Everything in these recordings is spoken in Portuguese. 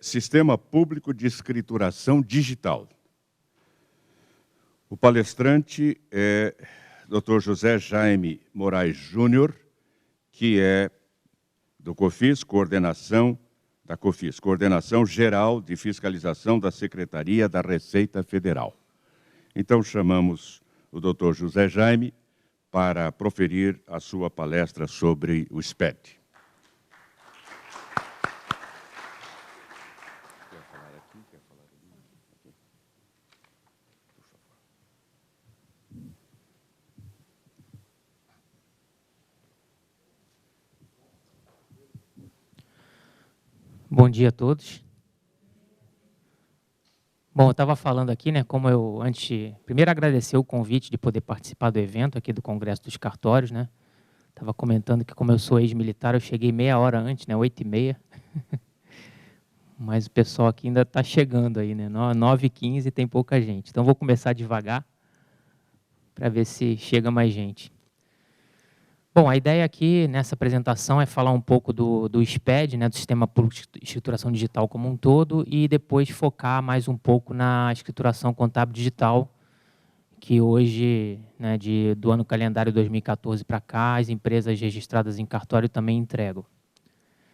Sistema Público de Escrituração Digital. O palestrante é Dr. José Jaime Moraes Júnior, que é do COFIS, Coordenação Geral de Fiscalização da Secretaria da Receita Federal. Então, chamamos o Dr. José Jaime para proferir a sua palestra sobre o SPED. Bom dia a todos. Bom, eu estava falando aqui, né, como eu primeiro agradecer o convite de poder participar do evento aqui do Congresso dos Cartórios, né. Estava comentando que como eu sou ex-militar, eu cheguei meia hora antes, né, 8h30. Mas o pessoal aqui ainda está chegando aí, né, 9h15 tem pouca gente. Então vou começar devagar para ver se chega mais gente. Bom, a ideia aqui nessa apresentação é falar um pouco do SPED, né, do Sistema Público de Escrituração Digital como um todo, e depois focar mais um pouco na escrituração contábil digital, que hoje, né, do ano calendário 2014 para cá, as empresas registradas em cartório também entregam.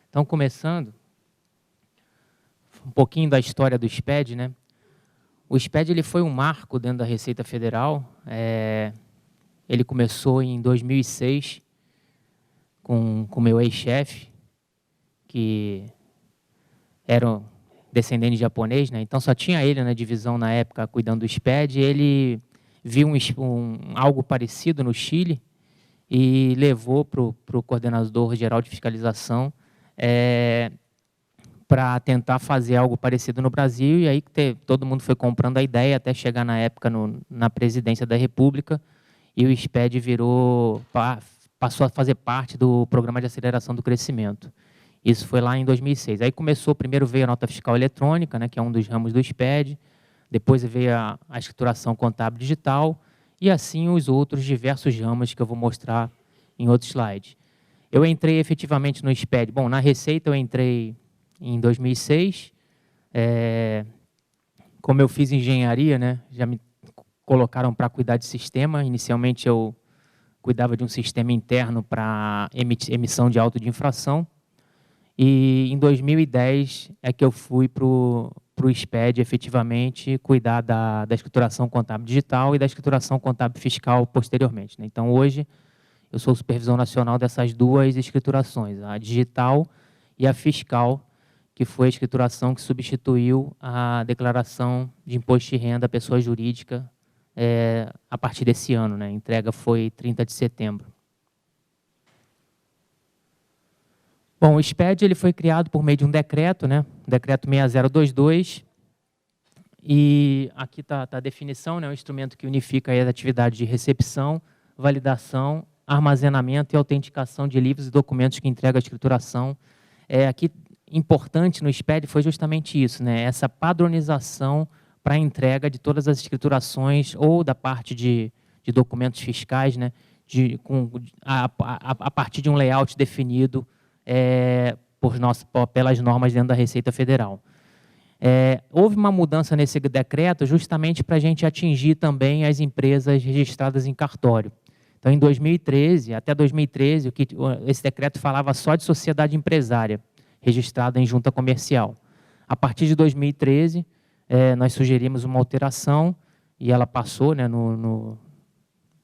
Então, começando, um pouquinho da história do SPED, né? O SPED ele foi um marco dentro da Receita Federal. Ele começou em 2006, com o meu ex-chefe, que era descendente de japonês, né? Então só tinha ele na divisão na época cuidando do SPED. Ele viu algo parecido no Chile e levou para o coordenador geral de fiscalização para tentar fazer algo parecido no Brasil, e aí todo mundo foi comprando a ideia até chegar na época na presidência da República, e o SPED passou a fazer parte do Programa de Aceleração do Crescimento. Isso foi lá em 2006. Aí primeiro veio a nota fiscal eletrônica, né, que é um dos ramos do SPED, depois veio a escrituração contábil digital, e assim os outros diversos ramos que eu vou mostrar em outro slide. Eu entrei efetivamente no SPED. Bom, na Receita eu entrei em 2006. Como eu fiz engenharia, né, já me colocaram para cuidar de sistema. Inicialmente eu cuidava de um sistema interno para emissão de auto de infração. E em 2010 é que eu fui para o SPED, efetivamente, cuidar da escrituração contábil digital e da escrituração contábil fiscal posteriormente, né? Então, hoje, eu sou o supervisor nacional dessas duas escriturações, a digital e a fiscal, que foi a escrituração que substituiu a declaração de imposto de renda à pessoa jurídica a partir desse ano, né? A entrega foi 30 de setembro. Bom, o SPED ele foi criado por meio de um decreto, né? Decreto 6022, e aqui está a definição, né? Um instrumento que unifica as atividades de recepção, validação, armazenamento e autenticação de livros e documentos que entrega a escrituração. Aqui, importante no SPED foi justamente isso, né? Essa padronização para a entrega de todas as escriturações ou da parte de documentos fiscais, né? A partir de um layout definido pelas normas dentro da Receita Federal. Houve uma mudança nesse decreto justamente para a gente atingir também as empresas registradas em cartório. Então, em 2013, até 2013, esse decreto falava só de sociedade empresária registrada em junta comercial. A partir de 2013, nós sugerimos uma alteração e ela passou, né,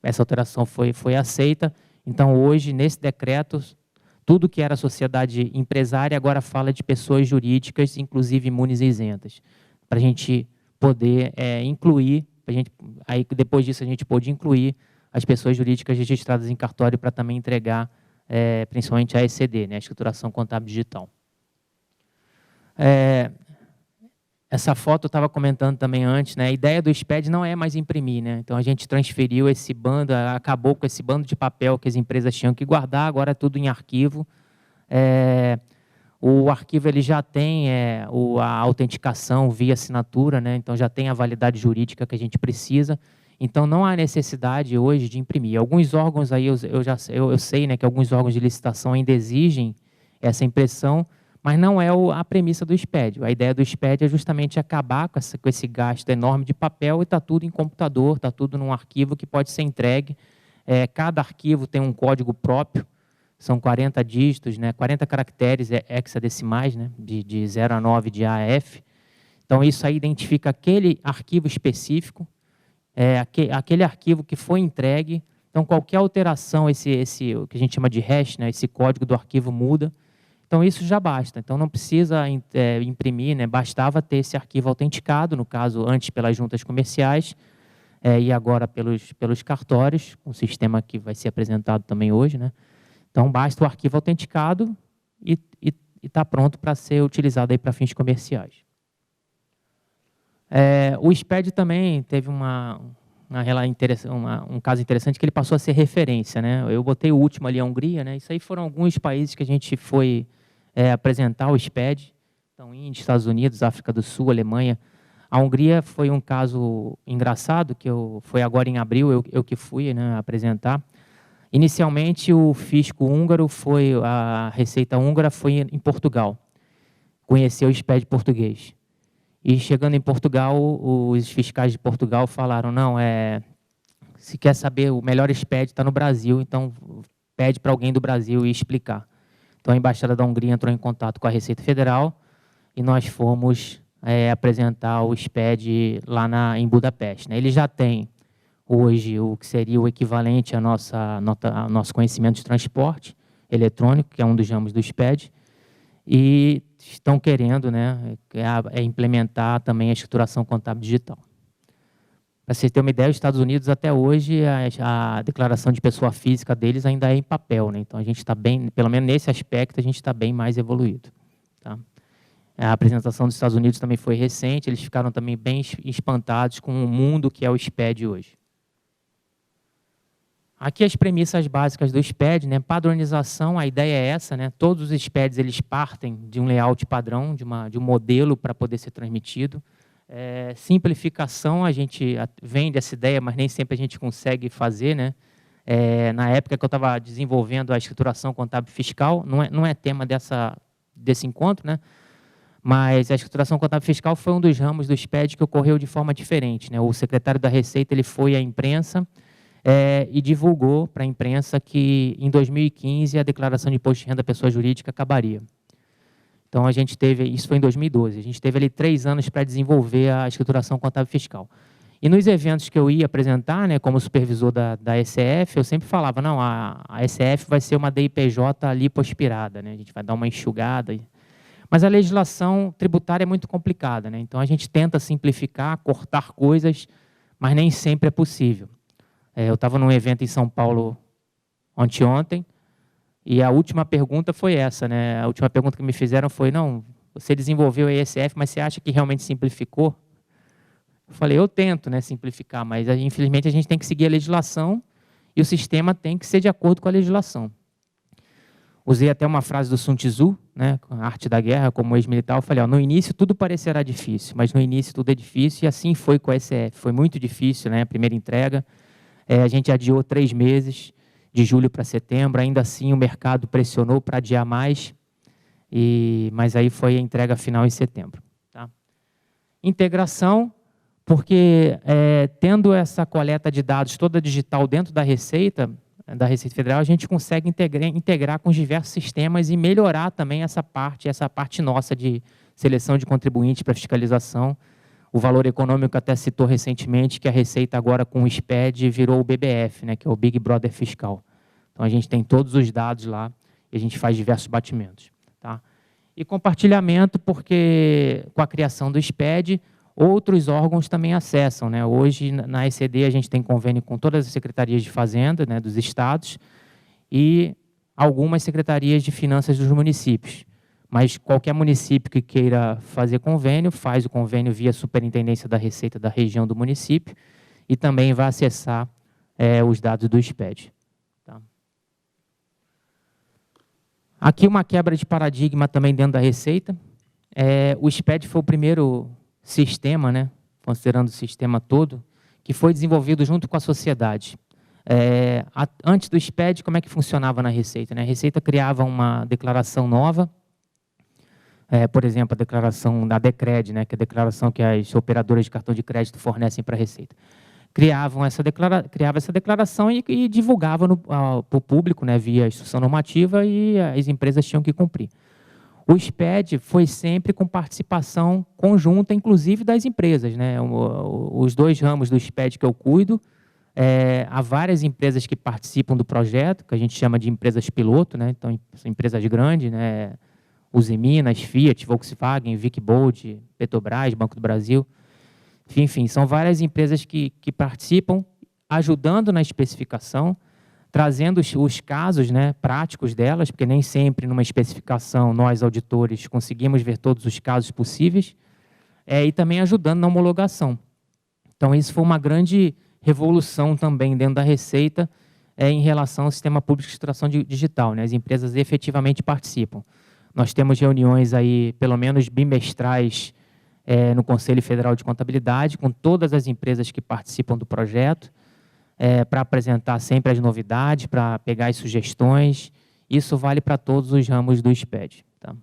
essa alteração foi aceita. Então, hoje, nesse decreto, tudo que era sociedade empresária agora fala de pessoas jurídicas, inclusive imunes e isentas, para a gente poder incluir, aí depois disso a gente pôde incluir as pessoas jurídicas registradas em cartório para também entregar, principalmente a ECD, né, a escrituração contábil digital. Essa foto eu estava comentando também antes, né? A ideia do SPED não é mais imprimir, né? Então a gente transferiu esse bando, acabou com esse bando de papel que as empresas tinham que guardar, agora é tudo em arquivo. O arquivo ele já tem a autenticação via assinatura, né? Então já tem a validade jurídica que a gente precisa. Então não há necessidade hoje de imprimir. Alguns órgãos aí eu sei, né, que alguns órgãos de licitação ainda exigem essa impressão, mas não é a premissa do SPED. A ideia do SPED é justamente acabar com esse gasto enorme de papel e está tudo em computador, está tudo num arquivo que pode ser entregue. Cada arquivo tem um código próprio, são 40 dígitos, né, 40 caracteres hexadecimais, né, de 0 a 9 de A a F. Então, isso aí identifica aquele arquivo específico, aquele arquivo que foi entregue. Então, qualquer alteração, o que a gente chama de hash, né, esse código do arquivo muda. Então, isso já basta. Então, não precisa imprimir, né, bastava ter esse arquivo autenticado, no caso, antes pelas juntas comerciais, e agora pelos cartórios, um sistema que vai ser apresentado também hoje, né? Então, basta o arquivo autenticado e está pronto para ser utilizado aí para fins comerciais. O SPED também teve um caso interessante que ele passou a ser referência, né? Eu botei o último ali, a Hungria, né? Isso aí foram alguns países que a gente foi apresentar o SPED. Então, Índia, Estados Unidos, África do Sul, Alemanha. A Hungria foi um caso engraçado, que foi agora em abril, eu que fui, né, apresentar. Inicialmente, o fisco húngaro a Receita húngara foi em Portugal, conheceu o SPED português. E chegando em Portugal, os fiscais de Portugal falaram, não, se quer saber, o melhor SPED está no Brasil, então pede para alguém do Brasil ir explicar. Então a Embaixada da Hungria entrou em contato com a Receita Federal e nós fomos apresentar o SPED lá em Budapeste, né? Ele já tem hoje o que seria o equivalente ao nosso conhecimento de transporte eletrônico, que é um dos ramos do SPED, e estão querendo, né, implementar também a escrituração contábil digital. Para vocês terem uma ideia, os Estados Unidos, até hoje, a declaração de pessoa física deles ainda é em papel, né? Então, a gente está bem, pelo menos nesse aspecto, a gente está bem mais evoluído. Tá? A apresentação dos Estados Unidos também foi recente, eles ficaram também bem espantados com o mundo que é o SPED hoje. Aqui as premissas básicas do SPED, né? Padronização, a ideia é essa, né? Todos os SPEDs eles partem de um layout padrão, de um modelo para poder ser transmitido. Simplificação, a gente vende essa ideia, mas nem sempre a gente consegue fazer, né? Na época que eu estava desenvolvendo a escrituração contábil fiscal, não é tema desse encontro, né? Mas a escrituração contábil fiscal foi um dos ramos do SPED que ocorreu de forma diferente, né? O secretário da Receita ele foi à imprensa e divulgou para a imprensa que, em 2015, a declaração de imposto de renda da pessoa jurídica acabaria. Então, a gente teve, isso foi em 2012, a gente teve ali 3 anos para desenvolver a escrituração contábil fiscal. E nos eventos que eu ia apresentar, né, como supervisor da SF, eu sempre falava, não, a SF vai ser uma DIPJ lipoaspirada, né, a gente vai dar uma enxugada. Mas a legislação tributária é muito complicada, né, então a gente tenta simplificar, cortar coisas, mas nem sempre é possível. Eu estava num evento em São Paulo ontem, e a última pergunta foi essa, né? A última pergunta que me fizeram foi, não, você desenvolveu a ESF, mas você acha que realmente simplificou? Eu falei, eu tento, né, simplificar, mas infelizmente a gente tem que seguir a legislação e o sistema tem que ser de acordo com a legislação. Usei até uma frase do Sun Tzu, né, a arte da guerra, como ex-militar, eu falei, no início tudo parecerá difícil, mas no início tudo é difícil, e assim foi com a ESF. Foi muito difícil, né, a primeira entrega. A gente adiou 3 meses, de julho para setembro, ainda assim o mercado pressionou para adiar mais, mas aí foi a entrega final em setembro. Tá? Integração, porque tendo essa coleta de dados toda digital dentro da Receita Federal, a gente consegue integrar com os diversos sistemas e melhorar também essa parte nossa de seleção de contribuintes para fiscalização. O Valor Econômico até citou recentemente que a Receita agora com o SPED virou o BBF, né, que é o Big Brother Fiscal. Então a gente tem todos os dados lá e a gente faz diversos batimentos. Tá? E compartilhamento, porque com a criação do SPED, outros órgãos também acessam, né? Hoje na ECD a gente tem convênio com todas as secretarias de Fazenda, né, dos estados e algumas secretarias de finanças dos municípios. Mas qualquer município que queira fazer convênio, faz o convênio via Superintendência da Receita da região do município e também vai acessar os dados do SPED. Tá? Aqui uma quebra de paradigma também dentro da Receita. O SPED foi o primeiro sistema, né, considerando o sistema todo, que foi desenvolvido junto com a sociedade. Antes do SPED, como é que funcionava na Receita? Né? A Receita criava uma declaração nova, por exemplo, a declaração da DECRED, né, que é a declaração que as operadoras de cartão de crédito fornecem para a Receita. Criava essa declaração e divulgava para o público, né, via instrução normativa, e as empresas tinham que cumprir. O SPED foi sempre com participação conjunta, inclusive das empresas, né? Os dois ramos do SPED que eu cuido, há várias empresas que participam do projeto, que a gente chama de empresas piloto, né? Então, são empresas grandes, né? Usiminas, Fiat, Volkswagen, Vicbold, Petrobras, Banco do Brasil. Enfim, são várias empresas que participam, ajudando na especificação, trazendo os casos, né, práticos delas, porque nem sempre numa especificação nós, auditores, conseguimos ver todos os casos possíveis, e também ajudando na homologação. Então, isso foi uma grande revolução também dentro da Receita em relação ao sistema público de escrituração digital, né? As empresas efetivamente participam. Nós temos reuniões aí, pelo menos bimestrais, no Conselho Federal de Contabilidade, com todas as empresas que participam do projeto, para apresentar sempre as novidades, para pegar as sugestões. Isso vale para todos os ramos do SPED. Tá?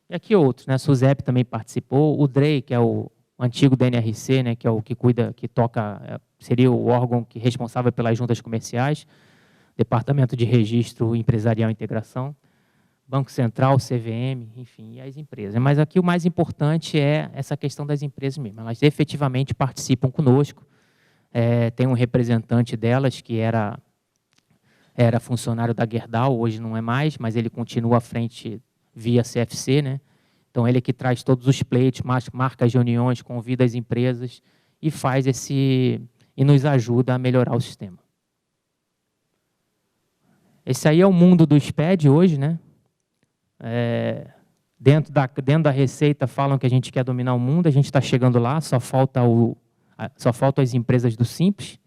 E aqui outros, né? A SUSEP também participou, o DREI, que é o antigo DNRC, né? Que é o que cuida, que toca, seria o órgão responsável pelas juntas comerciais, Departamento de Registro Empresarial e Integração, Banco Central, CVM, enfim, e as empresas. Mas aqui o mais importante é essa questão das empresas mesmo. Elas efetivamente participam conosco. Tem um representante delas que era funcionário da Gerdau, hoje não é mais, mas ele continua à frente via CFC, né? Então, ele que traz todos os pleitos, marca as reuniões, convida as empresas e faz e nos ajuda a melhorar o sistema. Esse aí é o mundo do SPED hoje, né? Dentro da Receita falam que a gente quer dominar o mundo, a gente está chegando lá, só faltam as empresas do Simples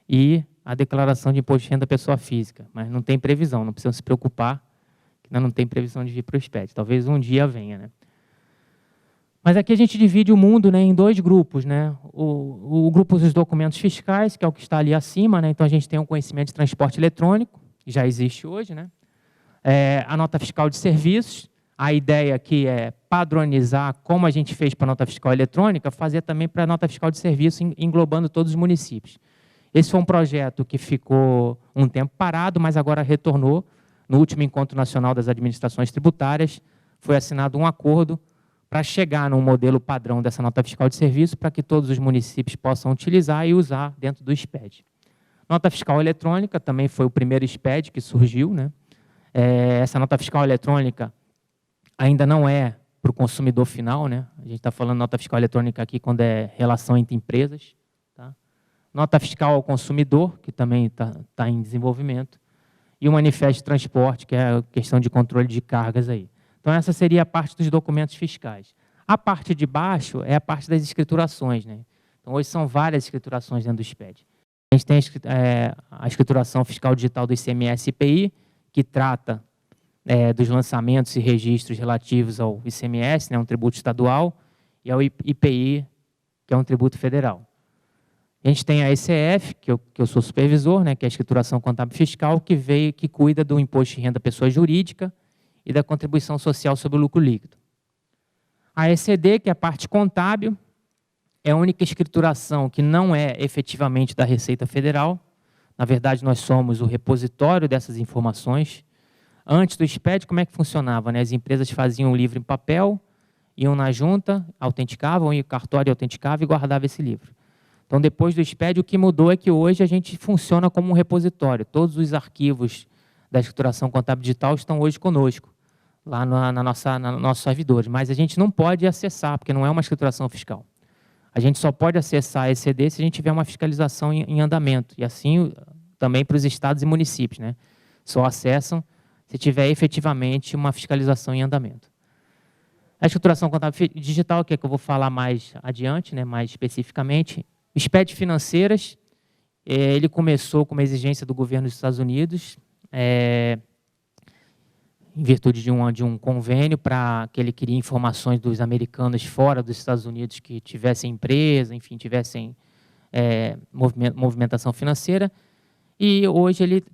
e a declaração de imposto de renda da pessoa física, mas não tem previsão, não precisam se preocupar, que ainda não tem previsão de vir para o SPED, talvez um dia venha, né? Mas aqui a gente divide o mundo, né, em dois grupos, né? O grupo dos documentos fiscais, que é o que está ali acima, né? Então a gente tem um conhecimento de transporte eletrônico, que já existe hoje, né? A nota fiscal de serviços, a ideia aqui é padronizar, como a gente fez para a nota fiscal eletrônica, fazer também para a nota fiscal de serviço, englobando todos os municípios. Esse foi um projeto que ficou um tempo parado, mas agora retornou. No último Encontro Nacional das Administrações Tributárias, foi assinado um acordo para chegar num modelo padrão dessa nota fiscal de serviço, para que todos os municípios possam utilizar e usar dentro do SPED. Nota fiscal eletrônica também foi o primeiro SPED que surgiu, né? Essa nota fiscal eletrônica ainda não é para o consumidor final, né? A gente está falando nota fiscal eletrônica aqui quando é relação entre empresas. Tá? Nota fiscal ao consumidor, que também está em desenvolvimento. E o manifesto de transporte, que é a questão de controle de cargas aí. Então, essa seria a parte dos documentos fiscais. A parte de baixo é a parte das escriturações, né? Então, hoje são várias escriturações dentro do SPED. A gente tem a escrituração fiscal digital do ICMS e IPI, que trata dos lançamentos e registros relativos ao ICMS, né, um tributo estadual, e ao IPI, que é um tributo federal. A gente tem a ECF, que eu sou supervisor, né, que é a escrituração contábil fiscal, que cuida do imposto de renda pessoa jurídica e da contribuição social sobre o lucro líquido. A ECD, que é a parte contábil, é a única escrituração que não é efetivamente da Receita Federal. Na verdade, nós somos o repositório dessas informações. Antes do SPED, como é que funcionava? Né? As empresas faziam um livro em papel, iam na junta, autenticavam, iam no cartório, autenticavam e guardavam esse livro. Então, depois do SPED, o que mudou é que hoje a gente funciona como um repositório. Todos os arquivos da escrituração contábil digital estão hoje conosco, lá nos nossos servidores. Mas a gente não pode acessar, porque não é uma escrituração fiscal. A gente só pode acessar a ECD se a gente tiver uma fiscalização em andamento. E assim também para os estados e municípios, né? Só acessam se tiver efetivamente uma fiscalização em andamento. A escrituração contábil digital, que é que eu vou falar mais adiante, né, mais especificamente. SPED financeiras, ele começou com uma exigência do governo dos Estados Unidos, em virtude de um convênio para que ele queria informações dos americanos fora dos Estados Unidos que tivessem empresa, enfim, tivessem movimentação financeira. E hoje ele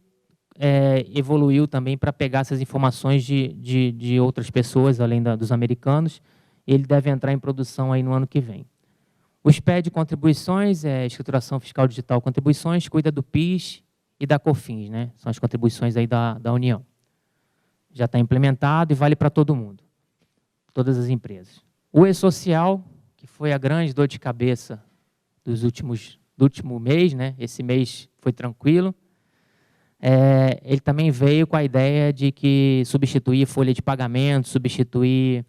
evoluiu também para pegar essas informações de outras pessoas, além dos americanos. Ele deve entrar em produção aí no ano que vem. O SPED Contribuições, Escrituração Fiscal Digital Contribuições, cuida do PIS e da COFINS, né? São as contribuições aí da União. Já está implementado e vale para todo mundo, todas as empresas. O E-Social, que foi a grande dor de cabeça do último mês, né? Esse mês foi tranquilo. Ele também veio com a ideia de que substituir folha de pagamento, substituir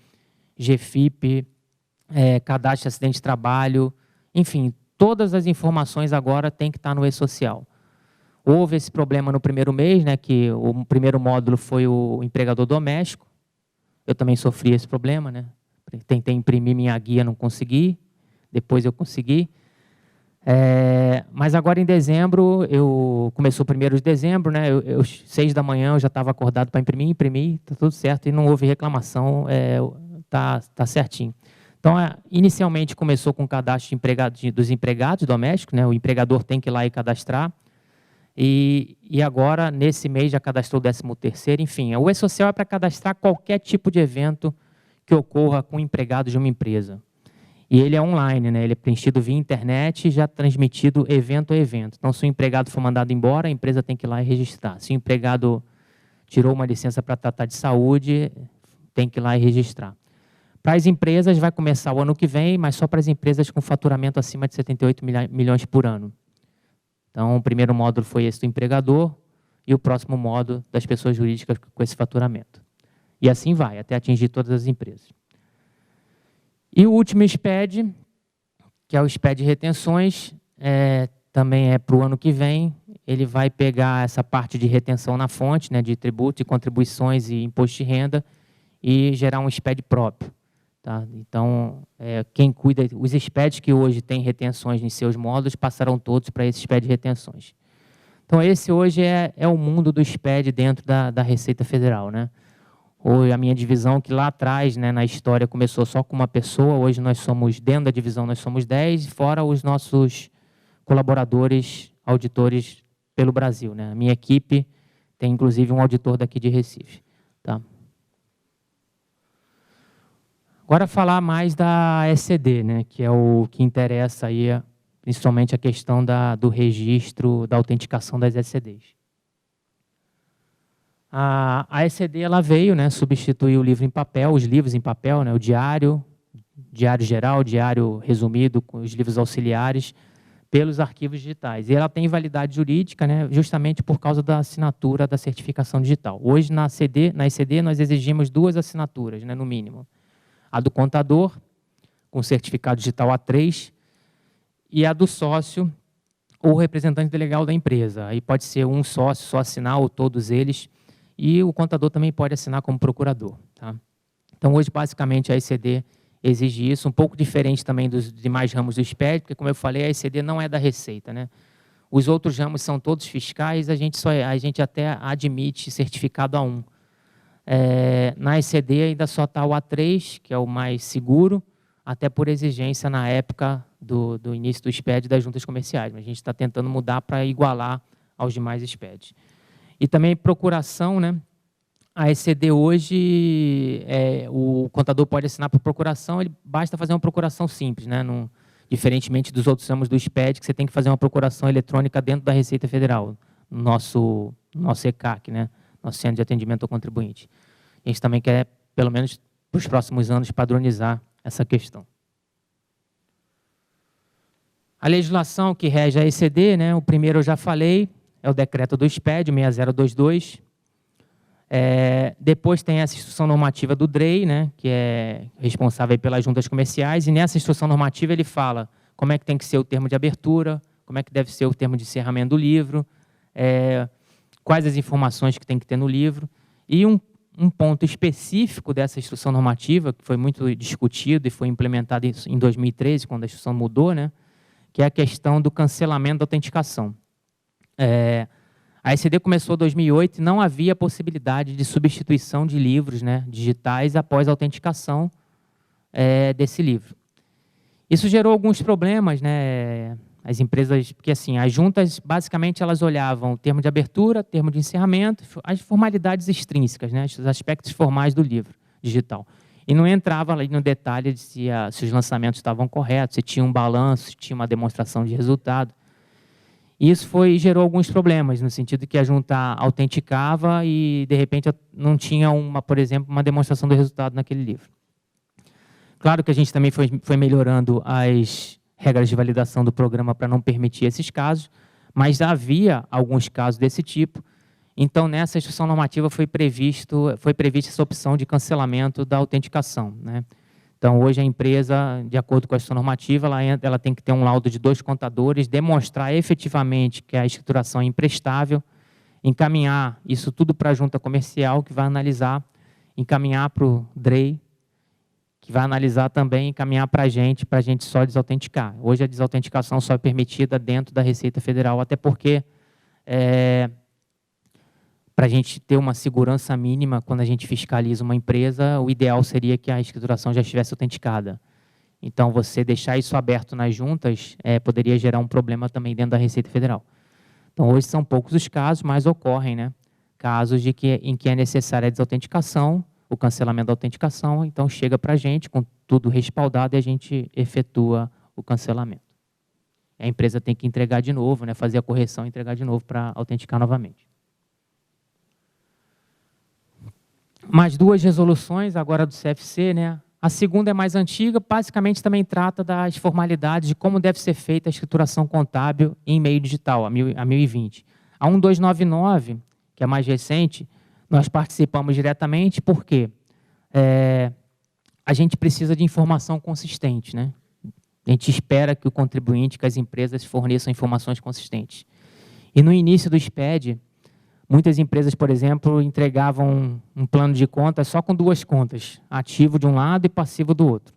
GFIP, cadastro de acidente de trabalho, enfim, todas as informações agora têm que estar no E-Social. Houve esse problema no primeiro mês, né, que o primeiro módulo foi o empregador doméstico. Eu também sofri esse problema, né? Tentei imprimir minha guia, não consegui. Depois eu consegui. Mas agora em dezembro, começou o 1º de dezembro, né? 6 da manhã eu já estava acordado para imprimi, está tudo certo e não houve reclamação, tá certinho. Então, inicialmente começou com o cadastro dos empregados domésticos, né? O empregador tem que ir lá e cadastrar. E agora, nesse mês, já cadastrou o 13º. Enfim, o E-Social é para cadastrar qualquer tipo de evento que ocorra com empregados de uma empresa. E ele é online, né? Ele é preenchido via internet e já transmitido evento a evento. Então, se o empregado for mandado embora, a empresa tem que ir lá e registrar. Se o empregado tirou uma licença para tratar de saúde, tem que ir lá e registrar. Para as empresas, vai começar o ano que vem, mas só para as empresas com faturamento acima de 78 milhões por ano. Então, o primeiro módulo foi esse do empregador e o próximo módulo das pessoas jurídicas com esse faturamento. E assim vai, até atingir todas as empresas. E o último SPED, que é o SPED Retenções, também é para o ano que vem. Ele vai pegar essa parte de retenção na fonte, né, de tributos e contribuições e imposto de renda, e gerar um SPED próprio. Tá? Então, quem cuida, os SPEDs que hoje têm retenções em seus módulos, passarão todos para esse SPED de retenções. Então, esse hoje é o mundo do SPED dentro da Receita Federal, né? Ou a minha divisão, que lá atrás, né, na história, começou só com uma pessoa, hoje nós somos, dentro da divisão, nós somos 10, fora os nossos colaboradores, auditores pelo Brasil, né? A minha equipe tem, inclusive, um auditor daqui de Recife. Tá? Agora, falar mais da ECD, né, que é o que interessa aí, principalmente a questão do registro, da autenticação das ECDs. A ECD ela veio, né, substituir o livro em papel, os livros em papel, né, o diário geral, diário resumido, com os livros auxiliares, pelos arquivos digitais. E ela tem validade jurídica, né, justamente por causa da assinatura da certificação digital. Hoje, na ECD, nós exigimos 2 assinaturas, né, no mínimo. A do contador, com certificado digital A3, e a do sócio ou representante legal da empresa. Aí pode ser um sócio só assinar ou todos eles, e o contador também pode assinar como procurador. Tá? Então, hoje, basicamente, a ECD exige isso, um pouco diferente também dos demais ramos do SPED, porque, como eu falei, a ECD não é da Receita, né? Os outros ramos são todos fiscais, a gente até admite certificado A1. Na ECD ainda só está o A3, que é o mais seguro, até por exigência na época do início do SPED das juntas comerciais, mas a gente está tentando mudar para igualar aos demais SPEDs. E também procuração, né? A ECD hoje, o contador pode assinar por procuração, basta fazer uma procuração simples, né? Diferentemente dos outros ramos do SPED, que você tem que fazer uma procuração eletrônica dentro da Receita Federal, no nosso ECAC, né? Nosso Centro de Atendimento ao Contribuinte. A gente também quer, pelo menos para os próximos anos, padronizar essa questão. A legislação que rege a ECD, né? O primeiro eu já falei, é o decreto do SPED, 6022. Depois tem essa instrução normativa do DREI, né, que é responsável pelas juntas comerciais, e nessa instrução normativa ele fala como é que tem que ser o termo de abertura, como é que deve ser o termo de encerramento do livro, quais as informações que tem que ter no livro, e um ponto específico dessa instrução normativa, que foi muito discutido e foi implementado em 2013, quando a instrução mudou, né, que é a questão do cancelamento da autenticação. A ECD começou em 2008 e não havia possibilidade de substituição de livros, né, digitais após a autenticação desse livro. Isso gerou alguns problemas, né, As empresas, porque assim, as juntas, basicamente, elas olhavam o termo de abertura, termo de encerramento, as formalidades extrínsecas, né, os aspectos formais do livro digital. E não entrava ali no detalhe de se os lançamentos estavam corretos, se tinha um balanço, se tinha uma demonstração de resultado. E isso gerou alguns problemas, no sentido que a junta autenticava e, de repente, não tinha, por exemplo, uma demonstração do resultado naquele livro. Claro que a gente também foi melhorando as regras de validação do programa para não permitir esses casos, mas havia alguns casos desse tipo. Então, nessa instrução normativa foi prevista essa opção de cancelamento da autenticação, né? Então, hoje a empresa, de acordo com a instrução normativa, ela tem que ter um laudo de 2 contadores, demonstrar efetivamente que a escrituração é imprestável, encaminhar isso tudo para a junta comercial, que vai analisar, encaminhar para o DREI, que vai analisar também e encaminhar para a gente só desautenticar. Hoje a desautenticação só é permitida dentro da Receita Federal, até porque para a gente ter uma segurança mínima quando a gente fiscaliza uma empresa, o ideal seria que a escrituração já estivesse autenticada. Então, você deixar isso aberto nas juntas poderia gerar um problema também dentro da Receita Federal. Então, hoje são poucos os casos, mas ocorrem, né, casos em que é necessária a desautenticação, o cancelamento da autenticação, então chega para a gente com tudo respaldado e a gente efetua o cancelamento. A empresa tem que entregar de novo, né, fazer a correção e entregar de novo para autenticar novamente. Mais 2 resoluções agora do CFC, né? A segunda é mais antiga, basicamente também trata das formalidades de como deve ser feita a escrituração contábil em meio digital, a 1020. A 1299, que é mais recente, nós participamos diretamente porque a gente precisa de informação consistente, né? A gente espera que o contribuinte, que as empresas forneçam informações consistentes. E no início do SPED, muitas empresas, por exemplo, entregavam um plano de contas só com 2 contas, ativo de um lado e passivo do outro.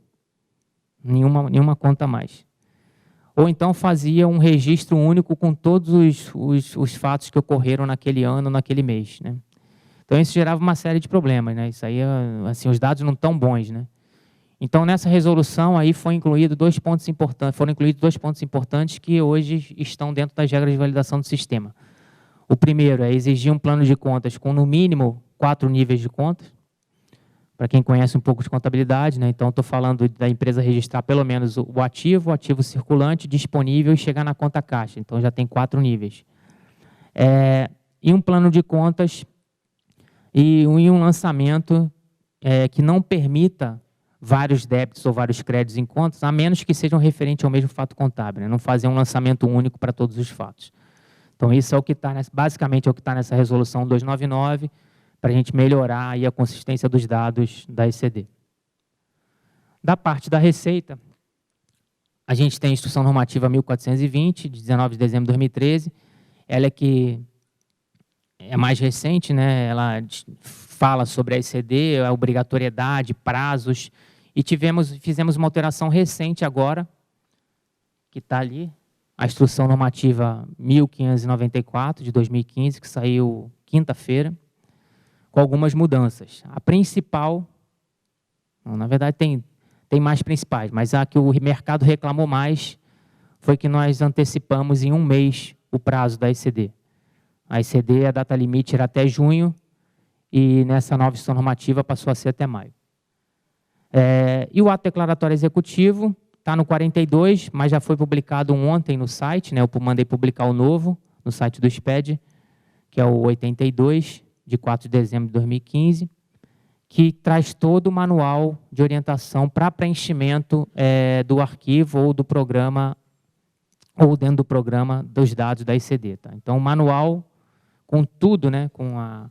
Nenhuma conta a mais. Ou então fazia um registro único com todos os fatos que ocorreram naquele ano, naquele mês, né? Então, isso gerava uma série de problemas, né? Isso aí, assim, os dados não estão bons, né? Então, nessa resolução aí foram incluídos 2 pontos importantes que hoje estão dentro das regras de validação do sistema. O primeiro é exigir um plano de contas com, no mínimo, 4 níveis de contas. Para quem conhece um pouco de contabilidade, né? Então, estou falando da empresa registrar pelo menos o ativo circulante, disponível e chegar na conta caixa. Então, já tem 4 níveis. E um plano de contas e um lançamento que não permita vários débitos ou vários créditos em contas, a menos que sejam referentes ao mesmo fato contábil, né? Não fazer um lançamento único para todos os fatos. Então, isso é o que está, basicamente, é o que está nessa resolução 299, para a gente melhorar aí a consistência dos dados da ECD. Da parte da Receita, a gente tem a Instrução Normativa 1420, de 19 de dezembro de 2013, ela é que é mais recente, né? Ela fala sobre a ECD, a obrigatoriedade, prazos, e fizemos uma alteração recente agora, que está ali, a Instrução Normativa 1594, de 2015, que saiu quinta-feira, com algumas mudanças. A principal, na verdade tem mais principais, mas a que o mercado reclamou mais foi que nós antecipamos em 1 mês o prazo da ECD. A ECD, a data limite era até junho, e nessa nova instrução normativa passou a ser até maio. E o ato declaratório executivo está no 42, mas já foi publicado ontem no site, né? Eu mandei publicar o novo no site do SPED, que é o 82, de 4 de dezembro de 2015, que traz todo o manual de orientação para preenchimento do arquivo ou do programa, ou dentro do programa dos dados da ECD. Tá? Então, o manual com tudo, né? Com o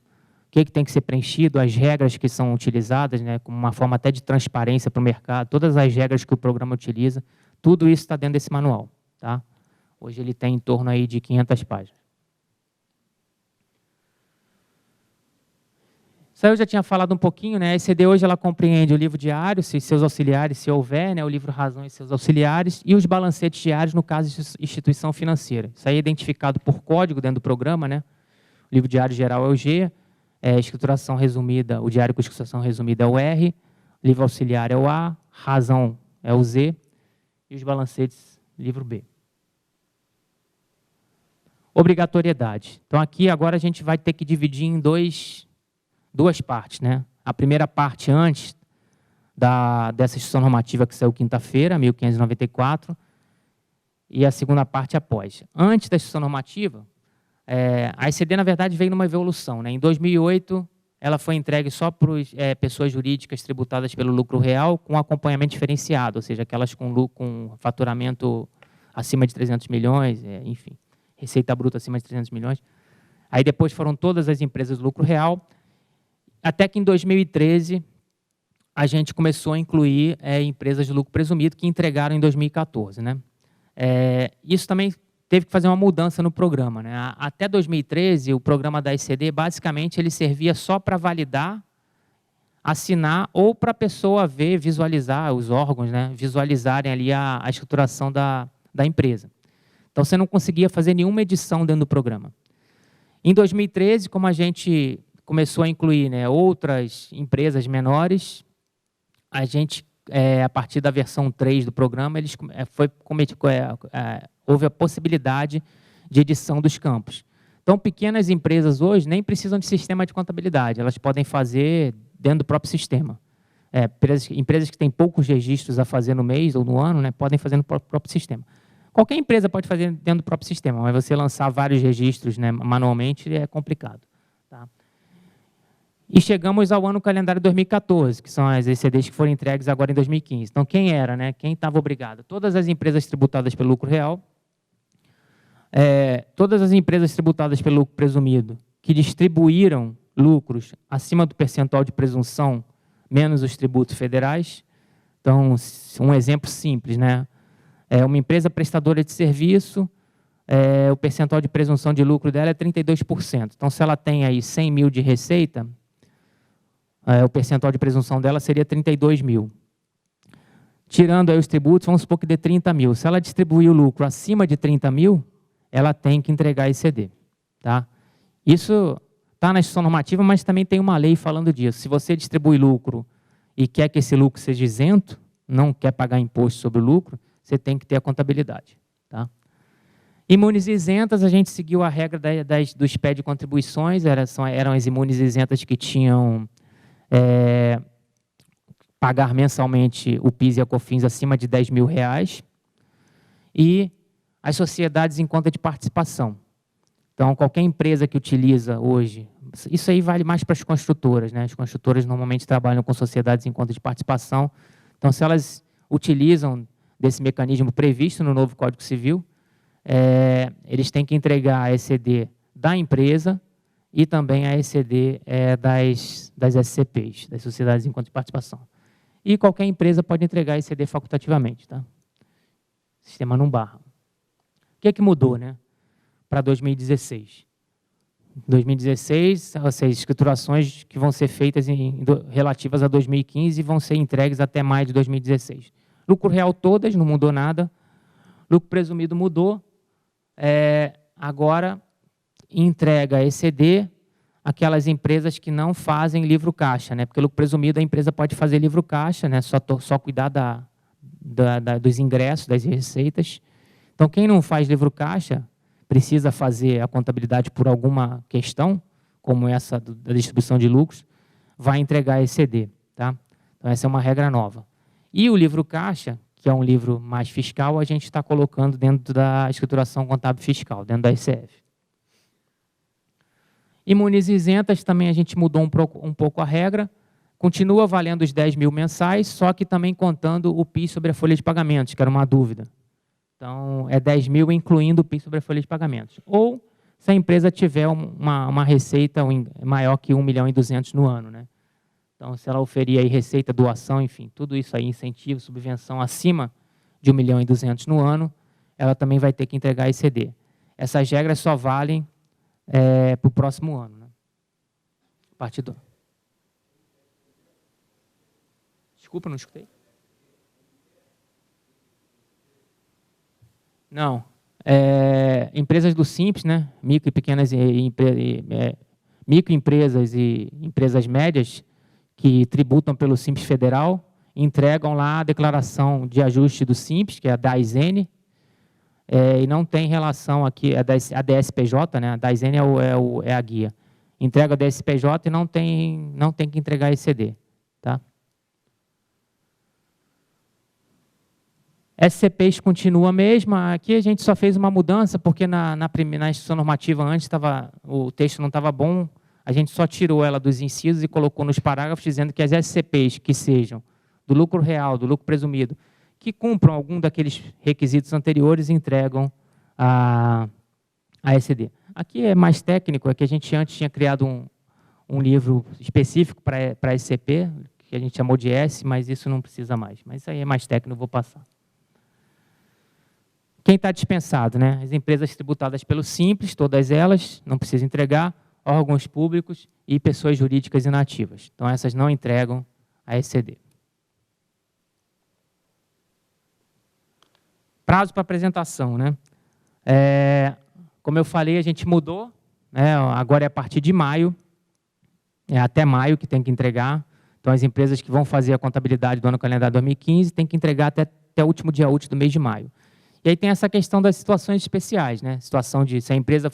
que tem que ser preenchido, as regras que são utilizadas, né? Com uma forma até de transparência para o mercado, todas as regras que o programa utiliza, tudo isso está dentro desse manual. Tá? Hoje ele tem em torno aí de 500 páginas. Isso aí eu já tinha falado um pouquinho, né? A ECD hoje ela compreende o livro diário, seus auxiliares, se houver, né? O livro razão e seus auxiliares, e os balancetes diários no caso de instituição financeira. Isso aí é identificado por código dentro do programa, né? O livro diário geral é o G, escrituração resumida, o diário com escrituração resumida é o R, livro auxiliar é o A, razão é o Z, e os balancetes, livro B. Obrigatoriedade. Então, aqui agora a gente vai ter que dividir em duas partes, né? A primeira parte antes dessa instituição normativa que saiu quinta-feira, 1594, e a segunda parte após. Antes da instituição normativa, a ECD, na verdade, veio numa evolução, né? Em 2008, ela foi entregue só para pessoas jurídicas tributadas pelo lucro real com acompanhamento diferenciado, ou seja, aquelas com faturamento acima de 300 milhões, enfim, receita bruta acima de 300 milhões. Aí depois foram todas as empresas do lucro real, até que em 2013 a gente começou a incluir empresas de lucro presumido que entregaram em 2014, né? Isso também teve que fazer uma mudança no programa, né? Até 2013, o programa da ECD, basicamente, ele servia só para validar, assinar, ou para a pessoa ver, visualizar, os órgãos, né, visualizarem ali a escrituração da empresa. Então, você não conseguia fazer nenhuma edição dentro do programa. Em 2013, como a gente começou a incluir, né, outras empresas menores, a gente, a partir da versão 3 do programa, houve a possibilidade de edição dos campos. Então, pequenas empresas hoje nem precisam de sistema de contabilidade, elas podem fazer dentro do próprio sistema. Empresas que têm poucos registros a fazer no mês ou no ano, né, podem fazer no próprio sistema. Qualquer empresa pode fazer dentro do próprio sistema, mas você lançar vários registros, né, manualmente é complicado. Tá? E chegamos ao ano calendário 2014, que são as ECDs que foram entregues agora em 2015. Então, quem era, né? Quem estava obrigado? Todas as empresas tributadas pelo lucro real, todas as empresas tributadas pelo lucro presumido que distribuíram lucros acima do percentual de presunção, menos os tributos federais. Então, um exemplo simples, né? Uma empresa prestadora de serviço, o percentual de presunção de lucro dela é 32%. Então, se ela tem aí 100 mil de receita, o percentual de presunção dela seria 32 mil. Tirando aí os tributos, vamos supor que dê 30 mil. Se ela distribuir o lucro acima de 30 mil, ela tem que entregar ICD. Tá? Isso está na instituição normativa, mas também tem uma lei falando disso. Se você distribui lucro e quer que esse lucro seja isento, não quer pagar imposto sobre o lucro, você tem que ter a contabilidade. Tá? Imunes isentas, a gente seguiu a regra do SPE de contribuições, eram as imunes isentas que tinham pagar mensalmente o PIS e a COFINS acima de R$10 mil, e as sociedades em conta de participação. Então, qualquer empresa que utiliza hoje, isso aí vale mais para as construtoras, né? As construtoras normalmente trabalham com sociedades em conta de participação, então, se elas utilizam desse mecanismo previsto no novo Código Civil, eles têm que entregar a ECD da empresa e também a ECD das SCPs, das Sociedades em Conta de Participação. E qualquer empresa pode entregar a ECD facultativamente. Tá? O sistema não barra. O que é que mudou, né, para 2016? 2016, as escriturações que vão ser feitas relativas a 2015 vão ser entregues até maio de 2016. Lucro real todas, não mudou nada. Lucro presumido mudou. Agora entrega ECD aquelas empresas que não fazem livro caixa, né? Porque lucro presumido a empresa pode fazer livro caixa, né? Só cuidar dos ingressos, das receitas. Então, quem não faz livro caixa precisa fazer a contabilidade por alguma questão, como essa da distribuição de lucros, vai entregar ECD. Tá? Então, essa é uma regra nova. E o livro caixa, que é um livro mais fiscal, a gente está colocando dentro da escrituração contábil fiscal, dentro da ICF. Imunes isentas, também a gente mudou um pouco a regra, continua valendo os 10 mil mensais, só que também contando o PIS sobre a folha de pagamentos, que era uma dúvida. Então, é 10 mil incluindo o PIS sobre a folha de pagamentos. Ou se a empresa tiver uma receita maior que 1.200.000 no ano. Né? Então, se ela oferir aí receita, doação, enfim, tudo isso aí, incentivo, subvenção acima de 1.200.000 no ano, ela também vai ter que entregar ICD. Essas regras só valem para o próximo ano. Né? A partir do... Desculpa, não escutei. Não. Empresas do Simples, né? Micro e pequenas microempresas e empresas médias que tributam pelo Simples Federal, entregam lá a declaração de ajuste do Simples, que é a DAIS-N, e não tem relação aqui, a DSPJ, né? A DASN é a guia. Entrega a DSPJ e não tem que entregar ECD. Tá? SCPs continua a mesma. Aqui a gente só fez uma mudança, porque na instrução normativa antes o texto não estava bom. A gente só tirou ela dos incisos e colocou nos parágrafos dizendo que as SCPs que sejam do lucro real, do lucro presumido, que cumpram algum daqueles requisitos anteriores, entregam a ECD. Aqui é mais técnico, é que a gente antes tinha criado um livro específico para SCP, que a gente chamou de S, mas isso não precisa mais. Mas isso aí é mais técnico, eu vou passar. Quem está dispensado, né? As empresas tributadas pelo Simples, todas elas, não precisa entregar, órgãos públicos e pessoas jurídicas inativas. Então, essas não entregam a ECD. Prazo para apresentação, né? Como eu falei, a gente mudou, né? Agora é a partir de maio, é até maio que tem que entregar. Então, as empresas que vão fazer a contabilidade do ano calendário 2015 têm que entregar até o último dia útil do mês de maio. E aí tem essa questão das situações especiais, né? Situação de se a empresa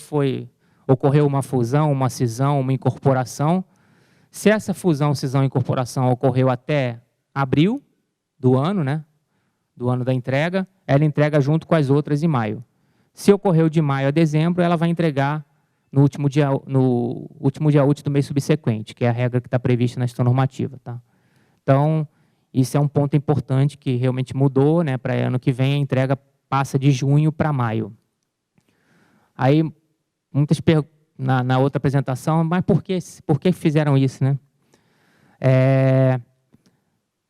ocorreu uma fusão, uma cisão, uma incorporação. Se essa fusão, cisão e incorporação ocorreu até abril do ano, né? Do ano da entrega, ela entrega junto com as outras em maio. Se ocorreu de maio a dezembro, ela vai entregar no último dia útil do mês subsequente, que é a regra que está prevista na instrução normativa. Tá? Então, isso é um ponto importante que realmente mudou, né? Para ano que vem a entrega passa de junho para maio. Aí, muitas perguntas na outra apresentação, mas por que fizeram isso, né?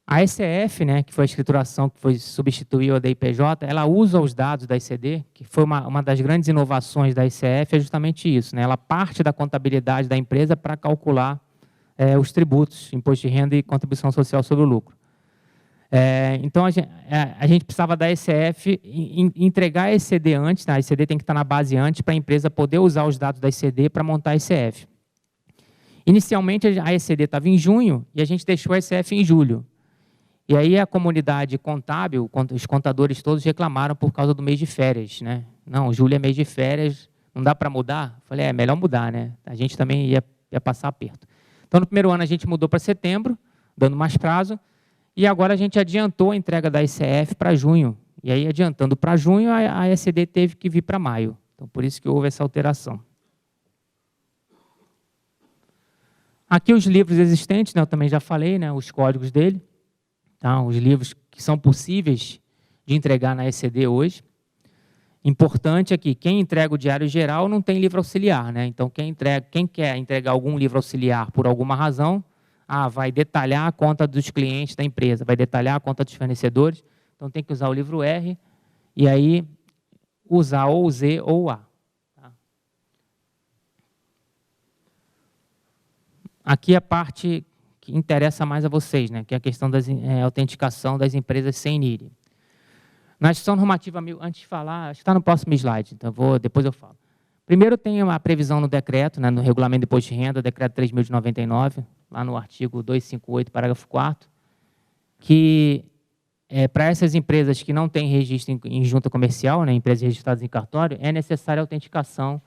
A ECF, né, que foi a escrituração que substituiu a DIPJ, ela usa os dados da ECD, que foi uma das grandes inovações da ECF, é justamente isso, né? Ela parte da contabilidade da empresa para calcular os tributos, imposto de renda e contribuição social sobre o lucro. Então, a gente precisava da ECF entregar a ECD antes, né? A ECD tem que estar na base antes para a empresa poder usar os dados da ECD para montar a ECF. Inicialmente, a ECD estava em junho e a gente deixou a ECF em julho. E aí a comunidade contábil, os contadores todos reclamaram por causa do mês de férias, né? Não, julho é mês de férias, não dá para mudar? Falei, é melhor mudar, né? A gente também ia passar aperto. Então, no primeiro ano, a gente mudou para setembro, dando mais prazo, e agora a gente adiantou a entrega da ECF para junho. E aí, adiantando para junho, a ECD teve que vir para maio. Então, por isso que houve essa alteração. Aqui os livros existentes, né? Eu também já falei, né? Os códigos dele. Tá, os livros que são possíveis de entregar na ECD hoje. Importante aqui, quem entrega o diário geral não tem livro auxiliar, né? Então, quem quer entregar algum livro auxiliar por alguma razão, vai detalhar a conta dos clientes da empresa, vai detalhar a conta dos fornecedores, então tem que usar o livro R, e aí usar ou o Z ou o A. Tá? Aqui a parte que interessa mais a vocês, né, que é a questão da autenticação das empresas sem NIR. Na instrução normativa, antes de falar, acho que está no próximo slide, então depois eu falo. Primeiro tem a previsão no decreto, né, no regulamento de imposto de renda, decreto 3.099, lá no artigo 258, parágrafo 4º, que para essas empresas que não têm registro em junta comercial, né, empresas registradas em cartório, é necessária a autenticação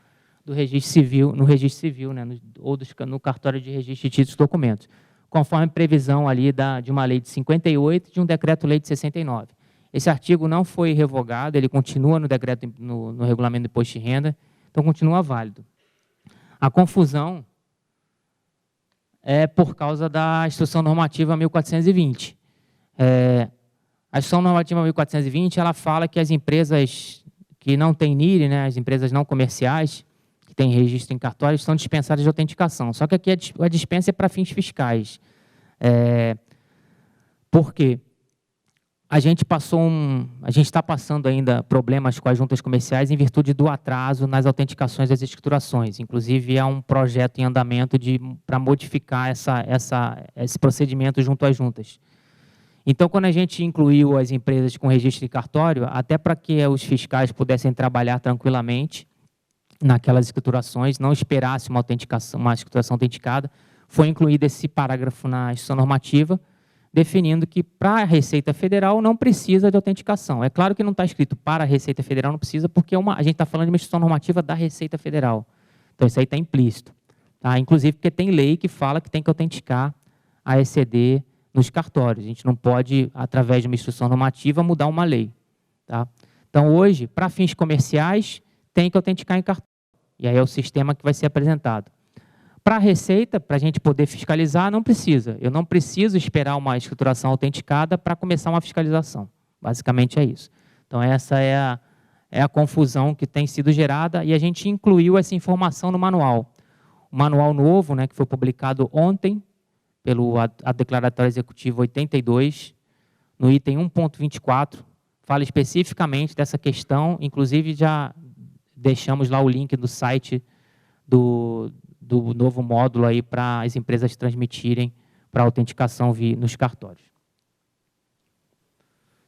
do registro civil, no registro civil, né, ou no cartório de registro de títulos e documentos, conforme previsão ali de uma lei de 58 e de um decreto-lei de 69. Esse artigo não foi revogado, ele continua no decreto, no regulamento do imposto de renda, então continua válido. A confusão é por causa da instrução normativa 1420. A instrução normativa 1420, ela fala que as empresas que não têm NIR, né, as empresas não comerciais, que têm registro em cartório, estão dispensadas de autenticação. Só que aqui a dispensa é para fins fiscais. Por quê? A gente está passando ainda problemas com as juntas comerciais em virtude do atraso nas autenticações das escriturações. Inclusive, há um projeto em andamento para modificar esse procedimento junto às juntas. Então, quando a gente incluiu as empresas com registro em cartório, até para que os fiscais pudessem trabalhar tranquilamente naquelas escriturações, não esperasse uma escrituração autenticada, foi incluído esse parágrafo na instrução normativa, definindo que para a Receita Federal não precisa de autenticação. É claro que não está escrito para a Receita Federal, não precisa, porque a gente está falando de uma instituição normativa da Receita Federal. Então, isso aí está implícito. Tá? Inclusive porque tem lei que fala que tem que autenticar a ECD nos cartórios. A gente não pode, através de uma instrução normativa, mudar uma lei. Tá? Então, hoje, para fins comerciais, tem que autenticar em cartório. E aí é o sistema que vai ser apresentado. Para a Receita, para a gente poder fiscalizar, não precisa. Eu não preciso esperar uma escrituração autenticada para começar uma fiscalização. Basicamente é isso. Então, essa é a confusão que tem sido gerada e a gente incluiu essa informação no manual. O manual novo, né, que foi publicado ontem, pelo Declaratório Executivo 82, no item 1.24, fala especificamente dessa questão, inclusive já deixamos lá o link do site do novo módulo aí para as empresas transmitirem para autenticação nos cartórios.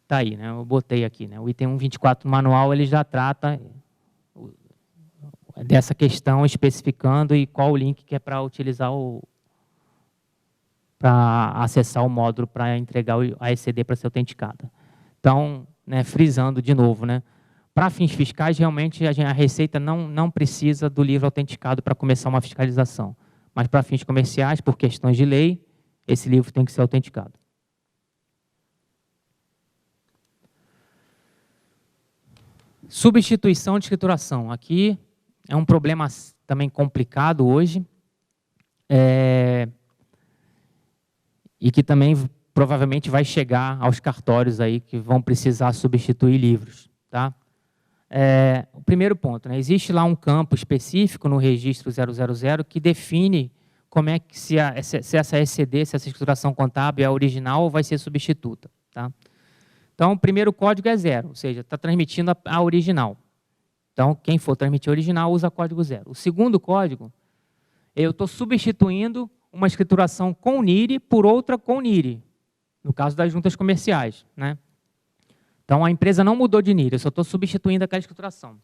Está aí, né? Eu botei aqui, né? O item 1.24 do manual, ele já trata dessa questão, especificando e qual o link que é para utilizar para acessar o módulo para entregar a ECD para ser autenticada. Então, né, frisando de novo, né? Para fins fiscais, realmente, a Receita não precisa do livro autenticado para começar uma fiscalização. Mas para fins comerciais, por questões de lei, esse livro tem que ser autenticado. Substituição de escrituração. Aqui é um problema também complicado hoje, e que também provavelmente vai chegar aos cartórios aí que vão precisar substituir livros. Tá? O primeiro ponto, né? Existe lá um campo específico no registro 000 que define como é que se essa ECD, se essa escrituração contábil é original ou vai ser substituta. Tá? Então, o primeiro código é 0, ou seja, está transmitindo a original. Então, quem for transmitir a original usa código 0. O segundo código, eu estou substituindo uma escrituração com NIRI por outra com NIRI, no caso das juntas comerciais. Né? Então, a empresa não mudou de NIRI, eu só estou substituindo aquela escrituração.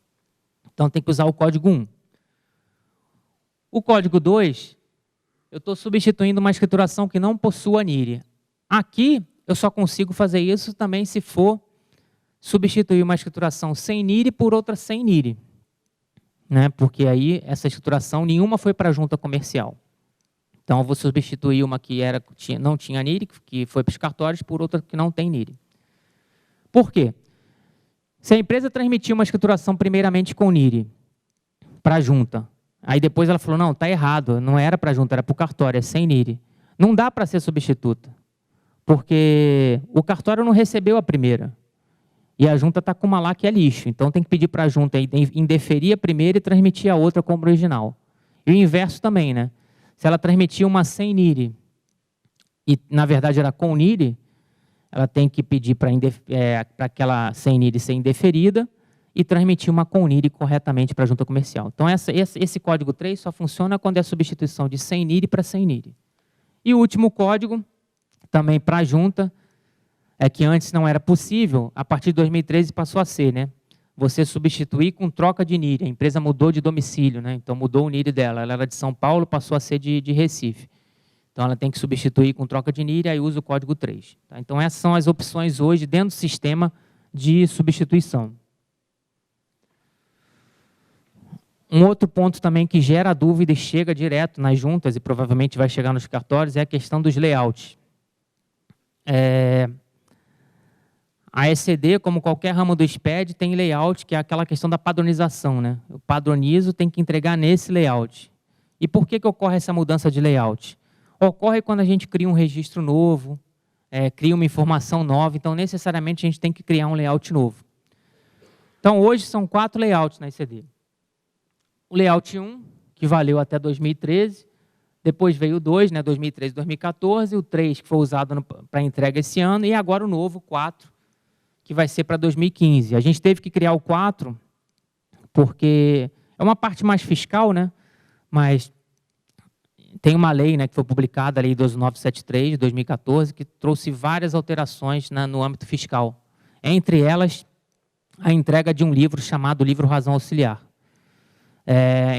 Então, tem que usar o código 1. O código 2, eu estou substituindo uma escrituração que não possua NIRI. Aqui, eu só consigo fazer isso também se for substituir uma escrituração sem NIRI por outra sem NIRI. Né? Porque aí, essa escrituração, nenhuma foi para a junta comercial. Então, eu vou substituir uma que não tinha NIRI, que foi para os cartórios, por outra que não tem NIRI. Por quê? Se a empresa transmitiu uma escrituração primeiramente com NIRI para a junta, aí depois ela falou, não, está errado, não era para a junta, era para o cartório, é sem NIRI. Não dá para ser substituta, porque o cartório não recebeu a primeira. E a junta está com uma lá que é lixo. Então, tem que pedir para a junta indeferir a primeira e transmitir a outra como original. E o inverso também, né? Se ela transmitir uma sem NIRI e, na verdade, era com NIRI, ela tem que pedir para aquela sem NIRI ser indeferida e transmitir uma com NIRI corretamente para a junta comercial. Então, esse código 3 só funciona quando é a substituição de sem NIRI para sem NIRI. E o último código, também para a junta, é que antes não era possível, a partir de 2013 passou a ser, né? Você substituir com troca de NIRI. A empresa mudou de domicílio, né? Então mudou o NIRI dela. Ela era de São Paulo, passou a ser de Recife. Então ela tem que substituir com troca de NIRI, aí usa o código 3. Tá? Então essas são as opções hoje dentro do sistema de substituição. Um outro ponto também que gera dúvida e chega direto nas juntas e provavelmente vai chegar nos cartórios é a questão dos layouts. A ECD, como qualquer ramo do SPED, tem layout, que é aquela questão da padronização. Né? Eu padronizo, tem que entregar nesse layout. E por que ocorre essa mudança de layout? Ocorre quando a gente cria um registro novo, cria uma informação nova, então necessariamente a gente tem que criar um layout novo. Então hoje são 4 layouts na ECD. O layout 1, que valeu até 2013, depois veio o 2, né, 2013 e 2014, o 3, que foi usado para entrega esse ano, e agora o novo, 4, que vai ser para 2015. A gente teve que criar o 4, porque é uma parte mais fiscal, né? Mas tem uma lei, né, que foi publicada, a Lei 12973, de 2014, que trouxe várias alterações no âmbito fiscal. Entre elas, a entrega de um livro chamado Livro Razão Auxiliar.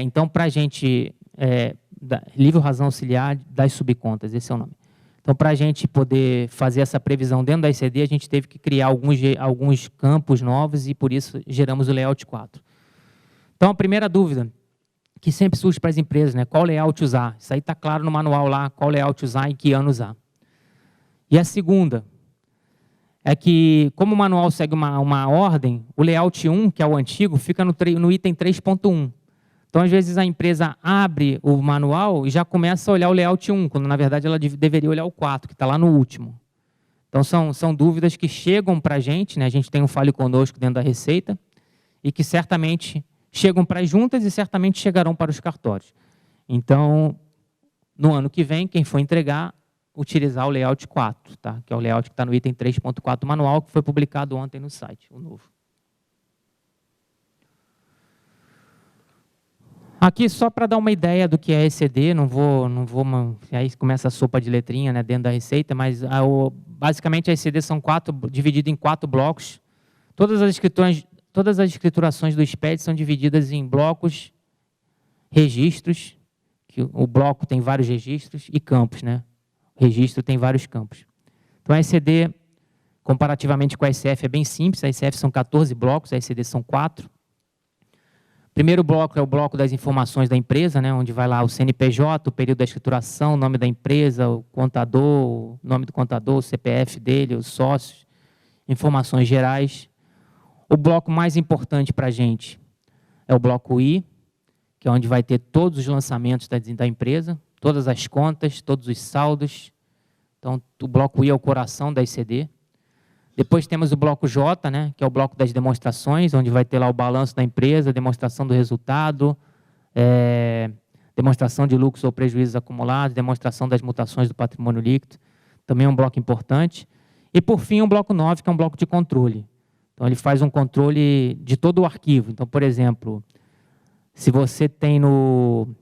Então, para a gente... Livro Razão Auxiliar das Subcontas, esse é o nome. Então, para a gente poder fazer essa previsão dentro da ECD, a gente teve que criar alguns campos novos e, por isso, geramos o Layout 4. Então, a primeira dúvida que sempre surge para as empresas, né? Qual layout usar? Isso aí está claro no manual lá, qual layout usar e que ano usar. E a segunda é que, como o manual segue uma ordem, o layout 1, que é o antigo, fica no item 3.1. Então, às vezes, a empresa abre o manual e já começa a olhar o layout 1, quando, na verdade, ela deveria olhar o 4, que está lá no último. Então, são dúvidas que chegam para a gente, né? A gente tem um Fale Conosco dentro da Receita, e que certamente chegam para as juntas e certamente chegarão para os cartórios. Então, no ano que vem, quem for entregar, utilizar o layout 4, tá? Que é o layout que está no item 3.4 do manual, que foi publicado ontem no site, o novo. Aqui, só para dar uma ideia do que é ECD, aí começa a sopa de letrinha, né, dentro da Receita, mas basicamente a ECD são dividido em 4 blocos. Todas as escriturações do SPED são divididas em blocos, registros, que o bloco tem vários registros, e campos, né? O registro tem vários campos. Então, a ECD, comparativamente com a SF, é bem simples. A SF são 14 blocos, a ECD são 4. O primeiro bloco é o bloco das informações da empresa, né? Onde vai lá o CNPJ, o período da escrituração, o nome da empresa, o contador, o nome do contador, o CPF dele, os sócios, informações gerais. O bloco mais importante para a gente é o bloco I, que é onde vai ter todos os lançamentos da empresa, todas as contas, todos os saldos. Então, o bloco I é o coração da ECD. Depois temos o bloco J, né, que é o bloco das demonstrações, onde vai ter lá o balanço da empresa, demonstração do resultado, demonstração de lucros ou prejuízos acumulados, demonstração das mutações do patrimônio líquido. Também é um bloco importante. E, por fim, o bloco 9, que é um bloco de controle. Então, ele faz um controle de todo o arquivo. Então, por exemplo, se você tem no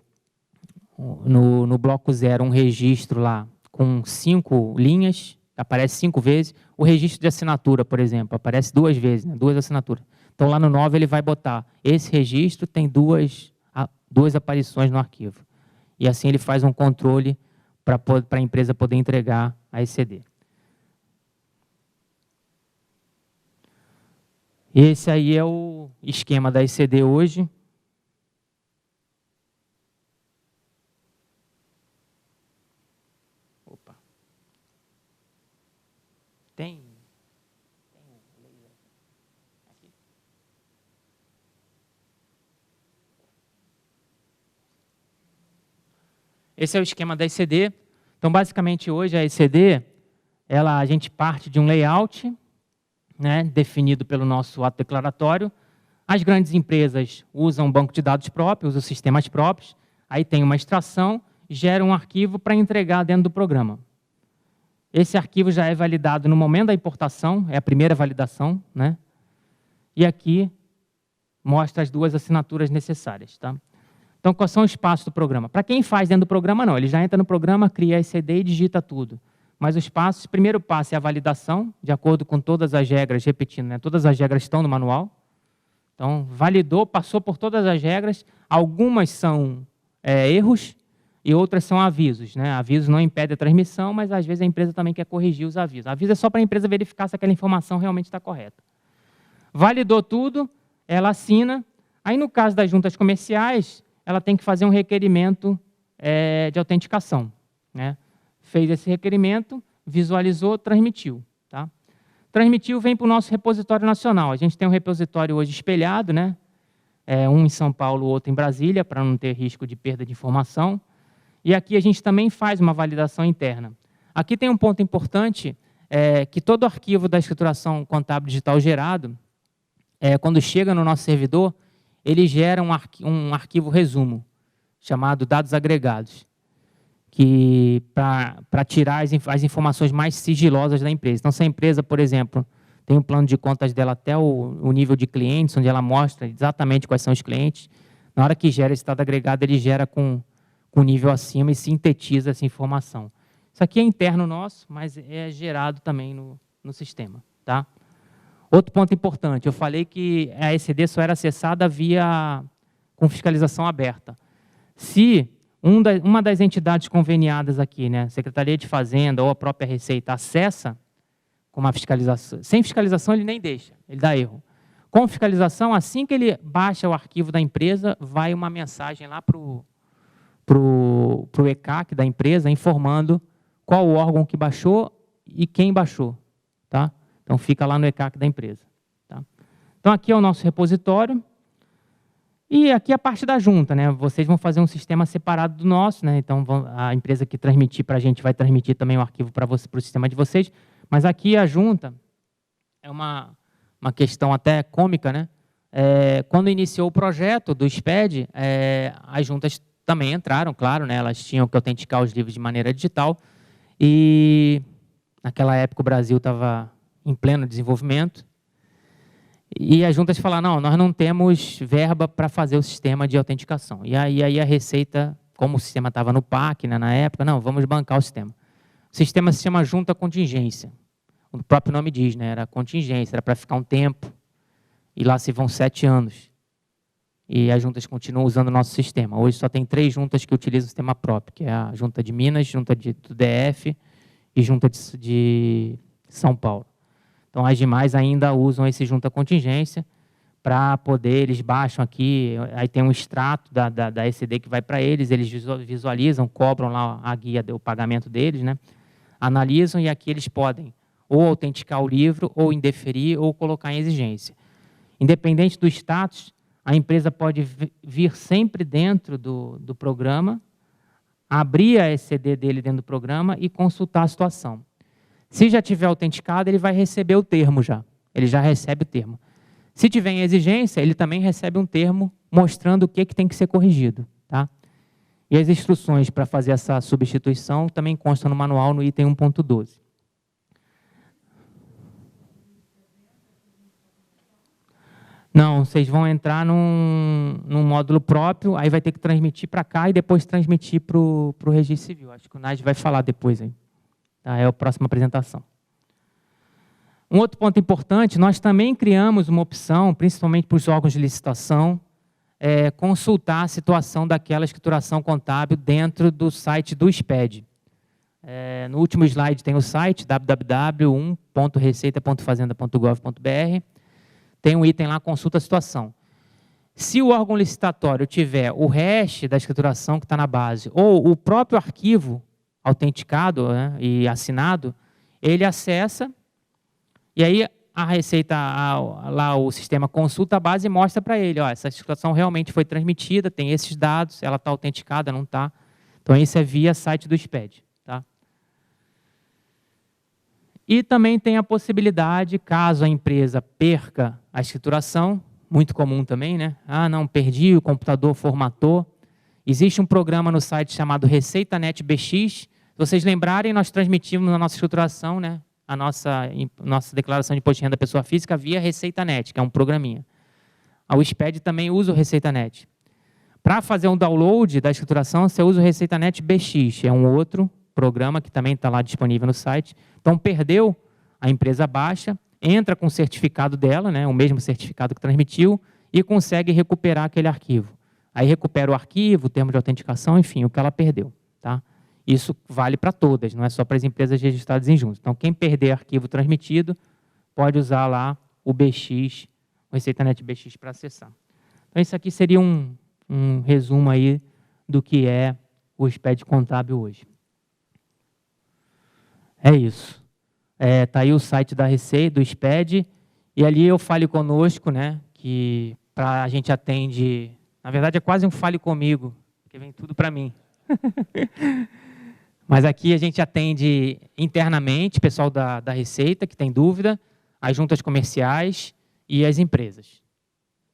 bloco 0 um registro lá com 5 linhas, aparece 5 vezes. O registro de assinatura, por exemplo, aparece 2 vezes, né? 2 assinaturas. Então, lá no 9, ele vai botar, esse registro tem duas aparições no arquivo. E assim ele faz um controle para a empresa poder entregar a ECD. Esse aí é o esquema da ECD hoje. Opa. Tem um laser aqui. Esse é o esquema da ECD. Então, basicamente, hoje a ECD, a gente parte de um layout, né, definido pelo nosso ato declaratório. As grandes empresas usam um banco de dados próprio, usam sistemas próprios, aí tem uma extração, gera um arquivo para entregar dentro do programa. Esse arquivo já é validado no momento da importação, é a primeira validação, né? E aqui mostra as 2 assinaturas necessárias, tá? Então, quais são os passos do programa? Para quem faz dentro do programa, não. Ele já entra no programa, cria a ECD e digita tudo. Mas os passos, o primeiro passo é a validação, de acordo com todas as regras, repetindo, né? Todas as regras estão no manual. Então, validou, passou por todas as regras. Algumas são erros e outras são avisos, né? Avisos não impedem a transmissão, mas às vezes a empresa também quer corrigir os avisos. Aviso é só para a empresa verificar se aquela informação realmente está correta. Validou tudo, ela assina. Aí, no caso das juntas comerciais, ela tem que fazer um requerimento de autenticação, né? Fez esse requerimento, visualizou, transmitiu. Tá? Transmitiu, vem para o nosso repositório nacional. A gente tem um repositório hoje espelhado, né? Um em São Paulo, outro em Brasília, para não ter risco de perda de informação. E aqui a gente também faz uma validação interna. Aqui tem um ponto importante, que todo arquivo da escrituração contábil digital gerado, quando chega no nosso servidor, ele gera um arquivo resumo, chamado dados agregados, que para tirar as informações mais sigilosas da empresa. Então, se a empresa, por exemplo, tem um plano de contas dela até o nível de clientes, onde ela mostra exatamente quais são os clientes, na hora que gera esse dado agregado, ele gera com nível acima e sintetiza essa informação. Isso aqui é interno nosso, mas é gerado também no sistema. Tá? Outro ponto importante, eu falei que a ECD só era acessada com fiscalização aberta. Se Uma das entidades conveniadas aqui, né, Secretaria de Fazenda ou a própria Receita, acessa com uma fiscalização. Sem fiscalização ele nem deixa, ele dá erro. Com fiscalização, assim que ele baixa o arquivo da empresa, vai uma mensagem lá para o ECAC da empresa, informando qual o órgão que baixou e quem baixou. Tá? Então, fica lá no ECAC da empresa. Tá? Então, aqui é o nosso repositório. E aqui a parte da junta, né? Vocês vão fazer um sistema separado do nosso, né? Então, a empresa que transmitir para a gente vai transmitir também o arquivo para o sistema de vocês. Mas aqui a junta é uma questão até cômica, né? Quando iniciou o projeto do SPED, as juntas também entraram, claro, né? Elas tinham que autenticar os livros de maneira digital. E naquela época o Brasil estava em pleno desenvolvimento. E as juntas falaram, não, nós não temos verba para fazer o sistema de autenticação. E aí a Receita, como o sistema estava no PAC, né, na época, não, vamos bancar o sistema. O sistema se chama Junta Contingência. O próprio nome diz, né, era contingência, era para ficar um tempo. E lá se vão 7 anos. E as juntas continuam usando o nosso sistema. Hoje só tem 3 juntas que utilizam o sistema próprio, que é a Junta de Minas, Junta do DF e Junta de São Paulo. Então, as demais ainda usam esse junta contingência para poder, eles baixam aqui, aí tem um extrato da ECD que vai para eles visualizam, cobram lá a guia do pagamento deles, né? Analisam e aqui eles podem ou autenticar o livro, ou indeferir, ou colocar em exigência. Independente do status, a empresa pode vir sempre dentro do programa, abrir a ECD dele dentro do programa e consultar a situação. Se já tiver autenticado, ele vai receber o termo já. Ele já recebe o termo. Se tiver em exigência, ele também recebe um termo mostrando o que tem que ser corrigido. Tá? E as instruções para fazer essa substituição também constam no manual no item 1.12. Não, vocês vão entrar num módulo próprio, aí vai ter que transmitir para cá e depois transmitir para o Registro Civil. Acho que o Nádio vai falar depois aí. Tá, é a próxima apresentação. Um outro ponto importante, nós também criamos uma opção, principalmente para os órgãos de licitação, consultar a situação daquela escrituração contábil dentro do site do SPED. No último slide tem o site, www.receita.fazenda.gov.br. Tem um item lá, consulta a situação. Se o órgão licitatório tiver o hash da escrituração que está na base, ou o próprio arquivo autenticado, né, e assinado, ele acessa, e aí a Receita, lá o sistema consulta a base e mostra para ele, ó, essa escrituração realmente foi transmitida, tem esses dados, ela está autenticada, não está. Então, isso é via site do SPED. Tá? E também tem a possibilidade, caso a empresa perca a escrituração, muito comum também, né? Ah, não, perdi, o computador formatou. Existe um programa no site chamado ReceitaNet BX. Se vocês lembrarem, nós transmitimos na nossa escrituração, né, a nossa declaração de imposto de renda da pessoa física via ReceitaNet, que é um programinha. O SPED também usa o ReceitaNet. Para fazer um download da escrituração, você usa o ReceitaNet BX, é um outro programa que também está lá disponível no site. Então, perdeu, a empresa baixa, entra com o certificado dela, né, o mesmo certificado que transmitiu, e consegue recuperar aquele arquivo. Aí recupera o arquivo, o termo de autenticação, enfim, o que ela perdeu. Tá? Isso vale para todas, não é só para as empresas registradas em junta. Então, quem perder arquivo transmitido, pode usar lá o BX, o ReceitaNet BX para acessar. Então, isso aqui seria um resumo aí do que é o SPED contábil hoje. É isso. Tá aí o site da Receita, do SPED, e ali eu Fale Conosco, né, que a gente atende, na verdade é quase um Fale Comigo, porque vem tudo para mim. Mas aqui a gente atende internamente, pessoal da Receita, que tem dúvida, as juntas comerciais e as empresas.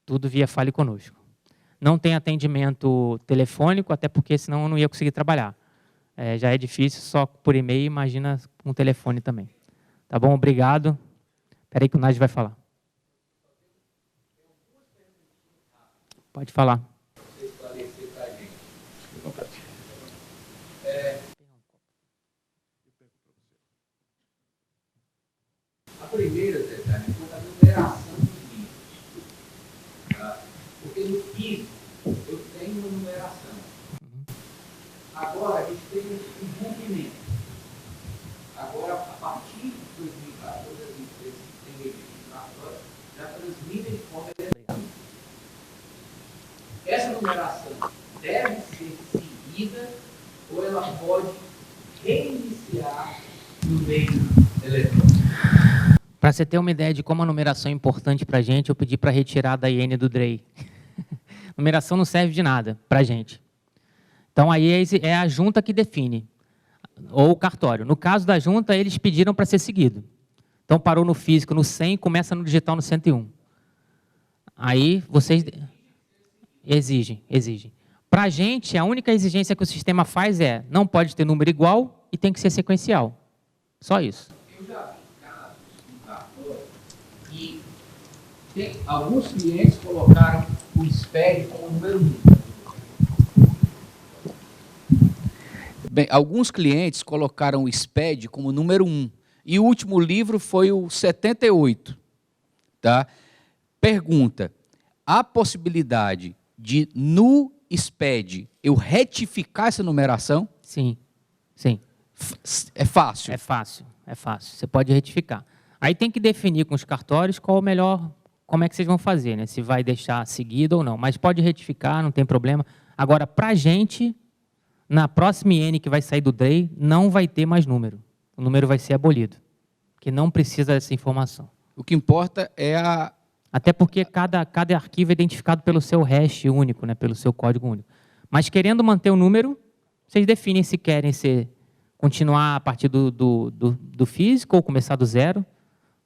Tudo via Fale Conosco. Não tem atendimento telefônico, até porque senão eu não ia conseguir trabalhar. Já é difícil, só por e-mail, imagina com telefone também. Tá bom? Obrigado. Espera aí que o Nádio vai falar. Pode falar. A primeira, Zé, foi a numeração dos livros. Tá? Porque no físico, eu tenho uma numeração. Agora, a gente tem um rompimento. Agora, a partir de 2014, as empresas que têm registro já transmitem de forma eletrônica. Essa numeração deve ser seguida ou ela pode reiniciar no meio eletrônico? Para você ter uma ideia de como a numeração é importante para a gente, eu pedi para retirar da IN do DREI. Numeração não serve de nada para a gente. Então, aí é a junta que define, ou o cartório. No caso da junta, eles pediram para ser seguido. Então, parou no físico, no 100, começa no digital, no 101. Aí, vocês exigem. Para a gente, a única exigência que o sistema faz é, não pode ter número igual e tem que ser sequencial. Só isso. Eu já vi casos no cartório que alguns clientes colocaram o SPED como número 1. Bem, alguns clientes colocaram o SPED como número 1. E o último livro foi o 78. Tá? Pergunta, há possibilidade de, no SPED, eu retificar essa numeração? Sim. É fácil? É fácil. Você pode retificar. Aí tem que definir com os cartórios qual o melhor, como é que vocês vão fazer, né? Se vai deixar seguido ou não. Mas pode retificar, não tem problema. Agora, para a gente, na próxima IN que vai sair do DREI, não vai ter mais número. O número vai ser abolido, porque não precisa dessa informação. O que importa é a... Até porque cada arquivo é identificado pelo seu hash único, né? Pelo seu código único. Mas querendo manter o número, vocês definem se querem continuar a partir do físico ou começar do zero.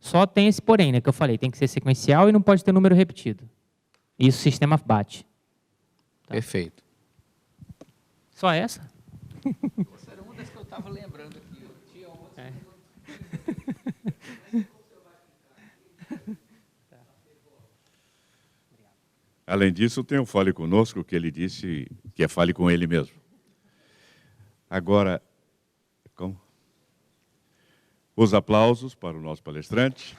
Só tem esse porém, né, que eu falei, tem que ser sequencial e não pode ter número repetido. Isso o sistema bate. Tá. Perfeito. Só essa? Essa era uma das que eu estava lembrando aqui. Tinha uma... Além disso, tem o Fale Conosco, que ele disse que é fale com ele mesmo. Agora, os aplausos para o nosso palestrante.